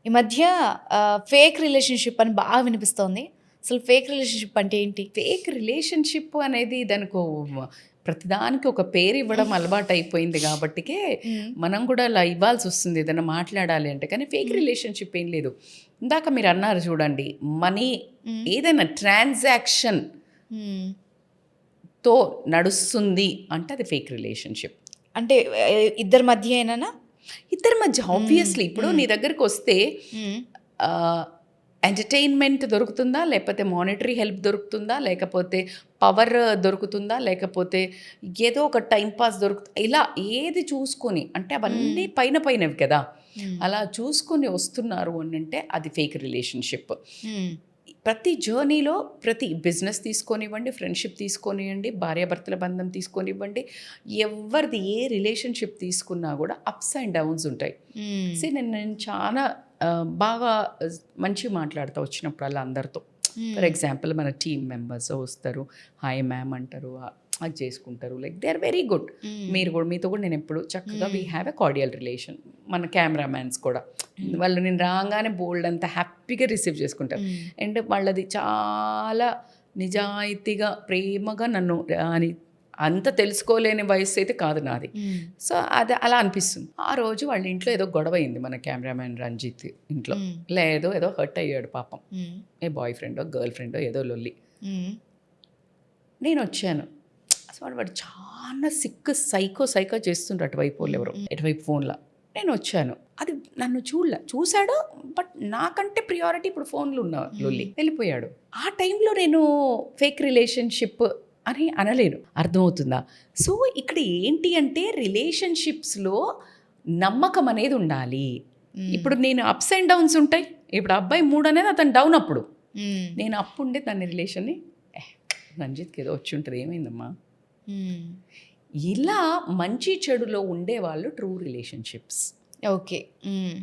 ఈ మధ్య fake relationship అని బాగా వినిపిస్తోంది. అసలు ఫేక్ రిలేషన్‌షిప్ అంటే ఏంటి? ఫేక్ రిలేషన్‌షిప్ అనేది దానికో ప్రతిదానికి ఒక పేరు ఇవ్వడం అలవాటయిపోయింది గాబట్టికే, హ్మ్. మనం కూడా అలా ఇవ్వాల్సొస్తుంది ఏదైనా మాట్లాడాలి అంటే. కానీ ఫేక్ హ్మ్. రిలేషన్‌షిప్ ఏం లేదు. ఇందాక మీరన్నారు చూడండి, మనీ హ్మ్. ఏదైనా ట్రాన్సాక్షన్‌తో హ్మ్. నడుస్తుంది అంటే అది ఫేక్ రిలేషన్‌షిప్. అంటే ఇద్దరి మధ్యేనా? ఇద్దరి మధ్య హ్మ్. ఆబ్వియస్లీ ఇప్పుడు హ్మ్. నీ దగ్గరికొస్తే హ్మ్. ఎంటర్టైన్మెంట్ దొరుకుతుందా, లేకపోతే మానిటరీ హెల్ప్ దొరుకుతుందా, లేకపోతే పవర్ దొరుకుతుందా, లేకపోతే ఏదో ఒక టైం పాస్ ఇలా ఏది చూసుకొని అంటే హ్మ్. అవన్నీ పైన పైనవి కదా, హ్మ్. అలా చూసుకొని వస్తున్నారు అని అంటే అది ఫేక్ రిలేషన్షిప్. హ్మ్. ప్రతి జర్నీలో ప్రతి బిజినెస్ తీసుకొనివ్వండి, ఫ్రెండ్షిప్ తీసుకొనివ్వండి, భార్యాభర్తల బంధం తీసుకొనివ్వండి, ఎవరిది ఏ రిలేషన్షిప్ తీసుకున్నా కూడా అప్స్ అండ్ డౌన్స్ ఉంటాయి. హ్మ్. నేను చాలా బాగా మంచిగా మాట్లాడుతూ వచ్చినప్పుడల్లా అందరితో. For hmm. ఎగ్జాంపుల్ మన టీమ్ మెంబర్స్ వస్తారు, హాయ్ మ్యామ్ అంటారు, అది చేసుకుంటారు, like they are very good. Hmm. మీరు కూడా మీతో కూడా నేను ఎప్పుడు చక్కగా వీ హ్మ్. Have a cordial relation. మన కెమెరామ్యాన్స్ కూడా హ్మ్. వాళ్ళు నేను రాగానే బోల్డ్ అంతా హ్యాపీగా రిసీవ్ చేసుకుంటారు. హ్మ్. అండ్ వాళ్ళది చాలా నిజాయితీగా ప్రేమగా నన్ను అని అంత తెలుసుకోలేని వయసు అయితే కాదు నాది. హ్మ్. సో అది అలా అనిపిస్తుంది. ఆ రోజు వాళ్ళ ఇంట్లో ఏదో గొడవ అయింది మన కెమెరామ్యాన్ రంజిత్ ఇంట్లో. హ్మ్. ఏదో హర్ట్ అయ్యాడు పాపం. హ్మ్. ఏ బాయ్ ఫ్రెండో గర్ల్ ఫ్రెండో ఏదో లొల్లి. హ్మ్. నేను వచ్చాను. అసలు వాడు చాలా సిక్ సైకో చేస్తుండ్రు అటువైపు వాళ్ళు హ్మ్. ఎవరో హ్మ్. ఇటువైపు ఫోన్లో. నేను వచ్చాను. అది నన్ను చూసాడు. బట్ నాకంటే ప్రియారిటీ ఇప్పుడు ఫోన్లు ఉన్న హ్మ్. లొల్లి వెళ్ళిపోయాడు. ఆ టైంలో నేను ఫేక్ రిలేషన్షిప్ అని అనలేను. అర్థమవుతుందా? సో ఇక్కడ ఏంటి అంటే రిలేషన్షిప్స్లో నమ్మకం అనేది ఉండాలి. హ్మ్. ఇప్పుడు నేను అప్స్ అండ్ డౌన్స్ ఉంటాయి. ఇప్పుడు అబ్బాయి మూడ్ అనేది అతను డౌన్ అప్పుడు. హ్మ్. నేను అప్పుండే దాని రిలేషన్ని రంజిత్కి ఏదో వచ్చి ఉంటుంది, ఏమైందమ్మా, హ్మ్. ఇలా మంచి చెడులో ఉండేవాళ్ళు ట్రూ రిలేషన్షిప్స్. ఓకే. హ్మ్.